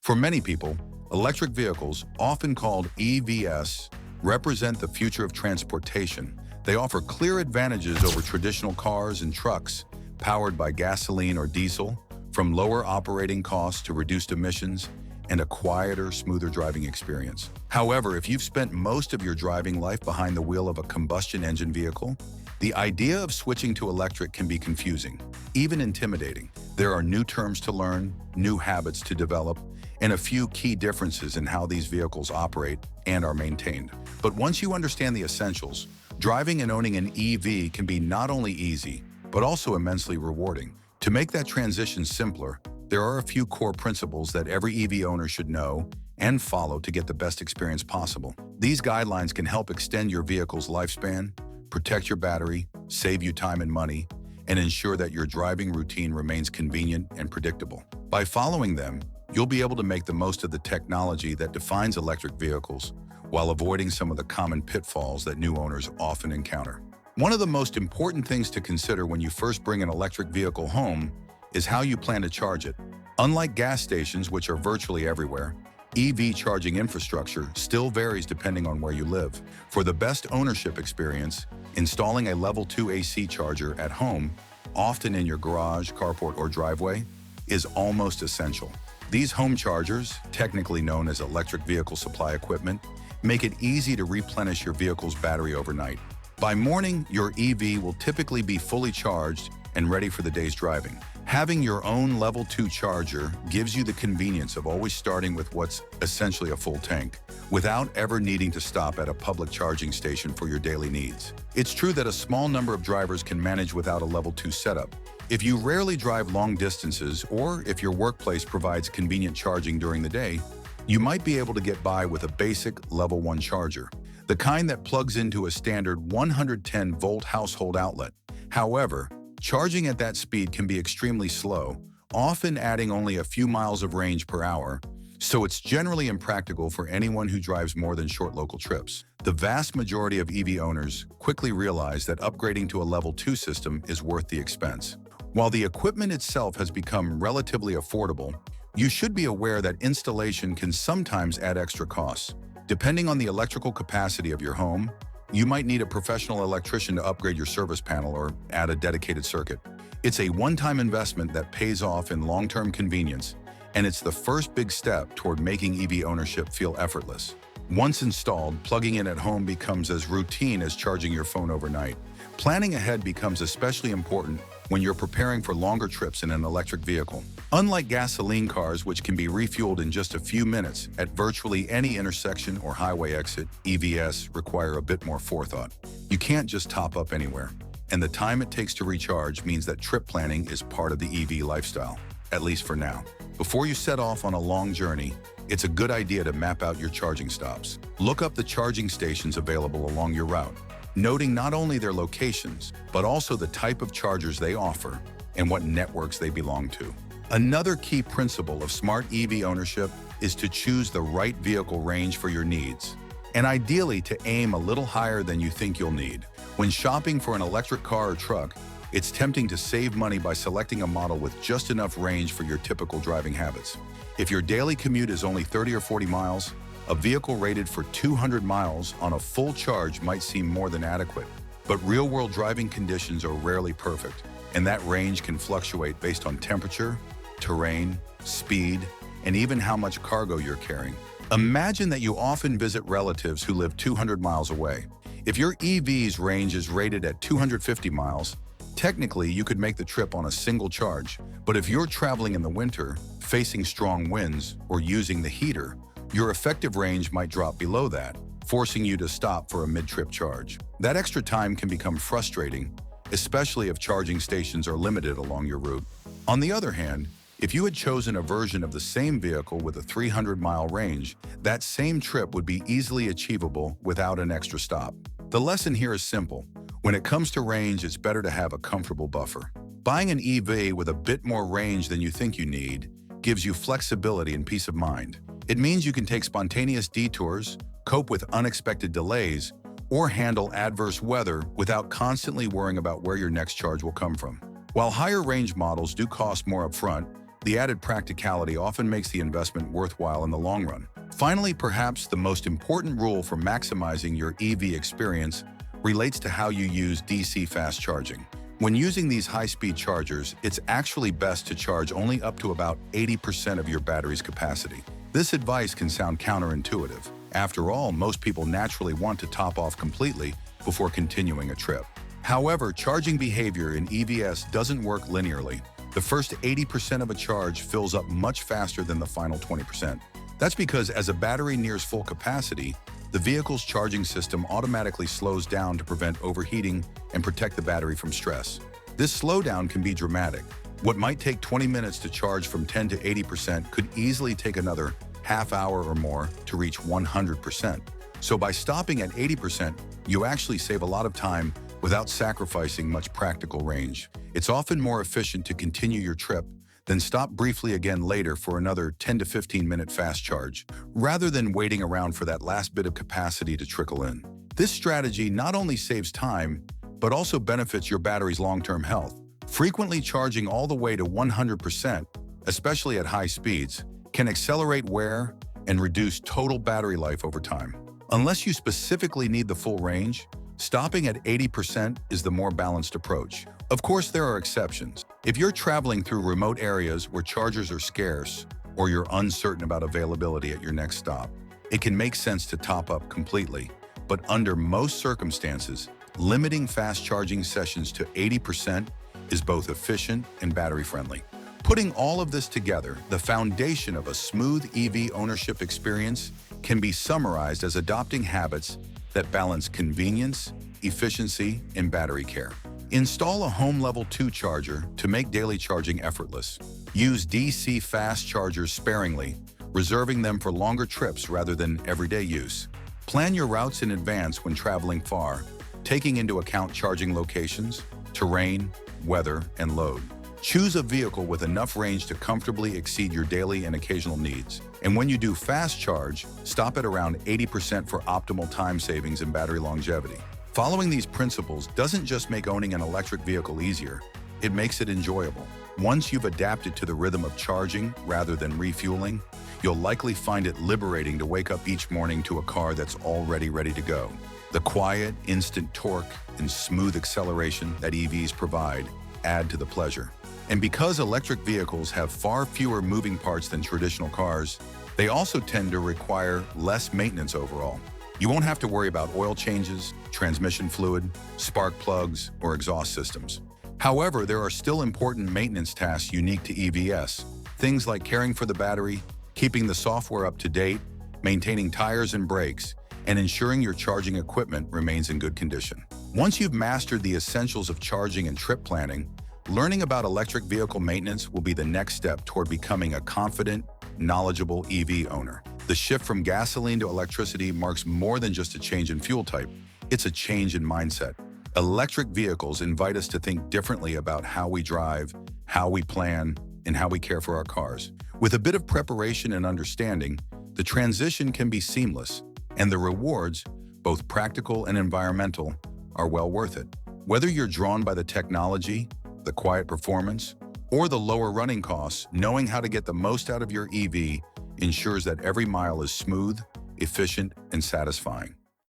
For many people, electric vehicles, often called EVs, represent the future of transportation. They offer clear advantages over traditional cars and trucks, powered by gasoline or diesel, from lower operating costs to reduced emissions and a quieter, smoother driving experience. However, if you've spent most of your driving life behind the wheel of a combustion engine vehicle, the idea of switching to electric can be confusing, even intimidating. There are new terms to learn, new habits to develop, and a few key differences in how these vehicles operate and are maintained. But once you understand the essentials, driving and owning an EV can be not only easy, but also immensely rewarding. To make that transition simpler, there are a few core principles that every EV owner should know and follow to get the best experience possible. These guidelines can help extend your vehicle's lifespan, protect your battery, save you time and money, and ensure that your driving routine remains convenient and predictable. By following them, you'll be able to make the most of the technology that defines electric vehicles while avoiding some of the common pitfalls that new owners often encounter. One of the most important things to consider when you first bring an electric vehicle home is how you plan to charge it. Unlike gas stations, which are virtually everywhere, EV charging infrastructure still varies depending on where you live. For the best ownership experience, installing a level 2 AC charger at home, often in your garage, carport, or driveway, is almost essential. These home chargers, technically known as electric vehicle supply equipment, make it easy to replenish your vehicle's battery overnight. By morning, your EV will typically be fully charged and ready for the day's driving. Having your own level 2 charger gives you the convenience of always starting with what's essentially a full tank, without ever needing to stop at a public charging station for your daily needs. It's true that a small number of drivers can manage without a level 2 setup. If you rarely drive long distances, or if your workplace provides convenient charging during the day, you might be able to get by with a basic level 1 charger, the kind that plugs into a standard 110-volt household outlet. However, charging at that speed can be extremely slow, often adding only a few miles of range per hour, so it's generally impractical for anyone who drives more than short local trips. The vast majority of EV owners quickly realize that upgrading to a level 2 system is worth the expense. While the equipment itself has become relatively affordable, you should be aware that installation can sometimes add extra costs. Depending on the electrical capacity of your home, you might need a professional electrician to upgrade your service panel or add a dedicated circuit. It's a one-time investment that pays off in long-term convenience, and it's the first big step toward making EV ownership feel effortless. Once installed, plugging in at home becomes as routine as charging your phone overnight. Planning ahead becomes especially important when you're preparing for longer trips in an electric vehicle. Unlike gasoline cars, which can be refueled in just a few minutes at virtually any intersection or highway exit, EVs require a bit more forethought. You can't just top up anywhere, and the time it takes to recharge means that trip planning is part of the EV lifestyle, at least for now. Before you set off on a long journey, it's a good idea to map out your charging stops. Look up the charging stations available along your route, noting not only their locations, but also the type of chargers they offer and what networks they belong to. Another key principle of smart EV ownership is to choose the right vehicle range for your needs, and ideally to aim a little higher than you think you'll need. When shopping for an electric car or truck, it's tempting to save money by selecting a model with just enough range for your typical driving habits. If your daily commute is only 30 or 40 miles, a vehicle rated for 200 miles on a full charge might seem more than adequate. But real-world driving conditions are rarely perfect, and that range can fluctuate based on temperature, terrain, speed, and even how much cargo you're carrying. Imagine that you often visit relatives who live 200 miles away. If your EV's range is rated at 250 miles, technically you could make the trip on a single charge. But if you're traveling in the winter, facing strong winds, or using the heater, your effective range might drop below that, forcing you to stop for a mid-trip charge. That extra time can become frustrating, especially if charging stations are limited along your route. On the other hand, if you had chosen a version of the same vehicle with a 300-mile range, that same trip would be easily achievable without an extra stop. The lesson here is simple. When it comes to range, it's better to have a comfortable buffer. Buying an EV with a bit more range than you think you need gives you flexibility and peace of mind. It means you can take spontaneous detours, cope with unexpected delays, or handle adverse weather without constantly worrying about where your next charge will come from. While higher range models do cost more upfront, The added practicality often makes the investment worthwhile in the long run. Finally, perhaps the most important rule for maximizing your EV experience relates to how you use DC fast charging. When using these high-speed chargers, it's actually best to charge only up to about 80% of your battery's capacity. This advice can sound counterintuitive. After all, most people naturally want to top off completely before continuing a trip. However, charging behavior in EVs doesn't work linearly. The first 80% of a charge fills up much faster than the final 20%. That's because as a battery nears full capacity, the vehicle's charging system automatically slows down to prevent overheating and protect the battery from stress. This slowdown can be dramatic. What might take 20 minutes to charge from 10 to 80% could easily take another half hour or more to reach 100%. So by stopping at 80%, you actually save a lot of time without sacrificing much practical range. It's often more efficient to continue your trip then stop briefly again later for another 10 to 15-minute fast charge, rather than waiting around for that last bit of capacity to trickle in. This strategy not only saves time, but also benefits your battery's long-term health. Frequently charging all the way to 100%, especially at high speeds, can accelerate wear and reduce total battery life over time. Unless you specifically need the full range, stopping at 80% is the more balanced approach. Of course, there are exceptions. If you're traveling through remote areas where chargers are scarce, or you're uncertain about availability at your next stop, it can make sense to top up completely. But under most circumstances, limiting fast charging sessions to 80% is both efficient and battery-friendly. Putting all of this together, the foundation of a smooth EV ownership experience can be summarized as adopting habits that balance convenience, efficiency, and battery care. Install a home level 2 charger to make daily charging effortless. Use DC fast chargers sparingly, reserving them for longer trips rather than everyday use. Plan your routes in advance when traveling far, taking into account charging locations, terrain, weather, and load. Choose a vehicle with enough range to comfortably exceed your daily and occasional needs. And when you do fast charge, stop at around 80% for optimal time savings and battery longevity. Following these principles doesn't just make owning an electric vehicle easier, it makes it enjoyable. Once you've adapted to the rhythm of charging rather than refueling, you'll likely find it liberating to wake up each morning to a car that's already ready to go. The quiet, instant torque and smooth acceleration that EVs provide add to the pleasure. And because electric vehicles have far fewer moving parts than traditional cars, they also tend to require less maintenance overall. You won't have to worry about oil changes, transmission fluid, spark plugs, or exhaust systems. However, there are still important maintenance tasks unique to EVs. Things like caring for the battery, keeping the software up to date, maintaining tires and brakes, and ensuring your charging equipment remains in good condition. Once you've mastered the essentials of charging and trip planning, learning about electric vehicle maintenance will be the next step toward becoming a confident, knowledgeable EV owner. The shift from gasoline to electricity marks more than just a change in fuel type. It's a change in mindset. Electric vehicles invite us to think differently about how we drive, how we plan, and how we care for our cars. With a bit of preparation and understanding, the transition can be seamless, and the rewards, both practical and environmental, are well worth it. Whether you're drawn by the technology, the quiet performance, or the lower running costs, knowing how to get the most out of your EV ensures that every mile is smooth, efficient, and satisfying.